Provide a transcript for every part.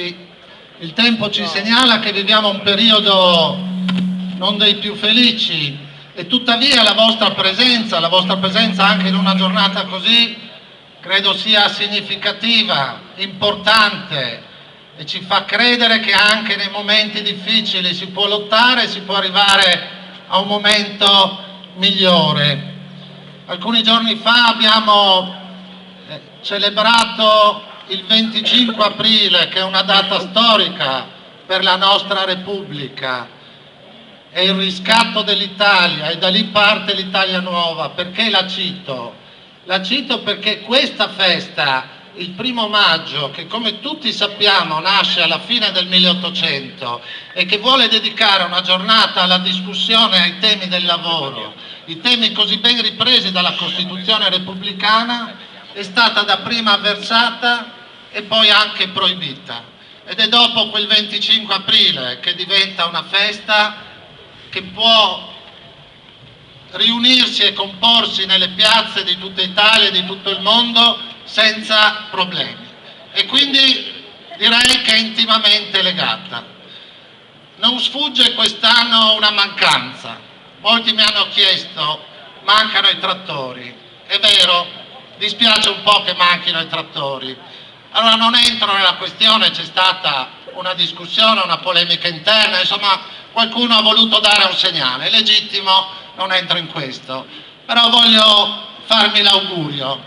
Il tempo ci segnala che viviamo un periodo non dei più felici e tuttavia la vostra presenza anche in una giornata così, credo sia significativa, importante e ci fa credere che anche nei momenti difficili si può lottare e si può arrivare a un momento migliore. Alcuni giorni fa abbiamo celebrato il 25 aprile, che è una data storica per la nostra Repubblica, è il riscatto dell'Italia e da lì parte l'Italia nuova. Perché la cito? La cito perché questa festa, il 1° maggio, che come tutti sappiamo nasce alla fine del 1800 e che vuole dedicare una giornata alla discussione ai temi del lavoro, i temi così ben ripresi dalla Costituzione repubblicana, è stata dapprima avversata e poi anche proibita. Ed è dopo quel 25 aprile che diventa una festa che può riunirsi e comporsi nelle piazze di tutta Italia e di tutto il mondo senza problemi. E quindi direi che è intimamente legata. Non sfugge quest'anno una mancanza. Molti mi hanno chiesto: mancano i trattori. È vero, dispiace un po' che manchino i trattori. Allora non entro nella questione, c'è stata una discussione, una polemica interna, insomma qualcuno ha voluto dare un segnale, è legittimo, non entro in questo, però voglio farmi l'augurio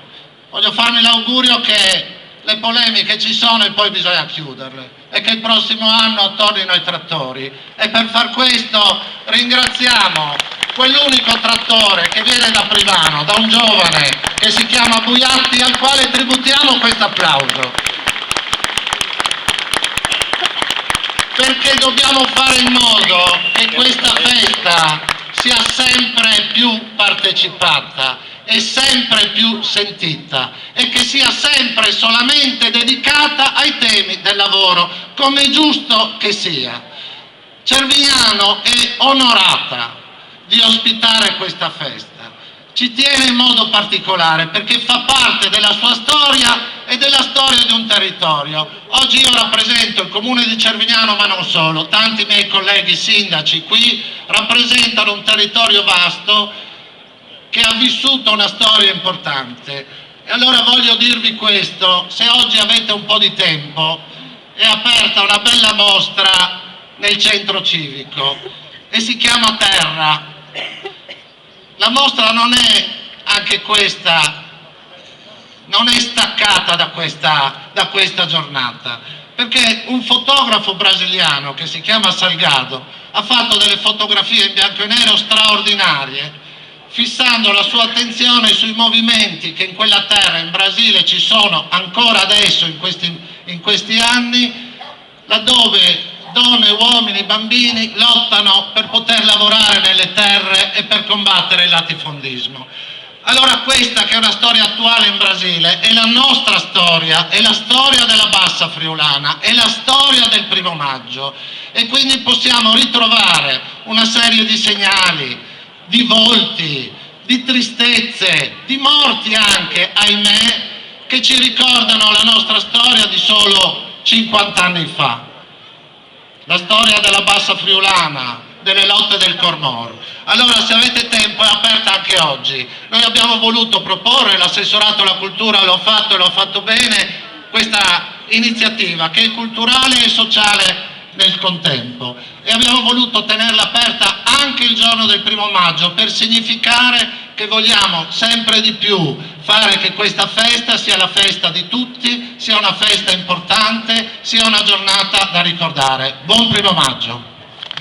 che le polemiche ci sono e poi bisogna chiuderle e che il prossimo anno tornino i trattori, e per far questo ringraziamo quell'unico trattore che viene da Privano, da un giovane che si chiama Buiatti, al quale tributiamo questo applauso. Perché dobbiamo fare in modo che questa festa sia sempre più partecipata e sempre più sentita e che sia sempre solamente dedicata ai temi del lavoro, come è giusto che sia. Cervignano è onorata di ospitare questa festa, ci tiene in modo particolare perché fa parte della sua storia e della storia di un territorio. Oggi io rappresento il comune di Cervignano, ma non solo, tanti miei colleghi sindaci qui rappresentano un territorio vasto che ha vissuto una storia importante. E allora voglio dirvi questo: se oggi avete un po' di tempo, è aperta una bella mostra nel centro civico e si chiama Terra. La mostra non è, anche questa, non è staccata da questa giornata, perché un fotografo brasiliano che si chiama Salgado ha fatto delle fotografie in bianco e nero straordinarie, fissando la sua attenzione sui movimenti che in quella terra, in Brasile, ci sono ancora adesso in questi anni, laddove donne, uomini, bambini lottano per poter lavorare nelle terre e per combattere il latifondismo. Allora questa, che è una storia attuale in Brasile, è la nostra storia, è la storia della Bassa Friulana, è la storia del 1° maggio, e quindi possiamo ritrovare una serie di segnali, di volti, di tristezze, di morti anche, ahimè, che ci ricordano la nostra storia di solo 50 anni fa. La storia della Bassa Friulana, delle lotte del Cormor. Allora, se avete tempo, è aperta anche oggi. Noi abbiamo voluto proporre, l'assessorato alla cultura lo ha fatto e lo ha fatto bene, questa iniziativa che è culturale e sociale nel contempo, e abbiamo voluto tenerla aperta anche il giorno del 1° maggio per significare che vogliamo sempre di più fare che questa festa sia la festa di tutti, sia una festa importante, sia una giornata da ricordare. Buon 1° maggio!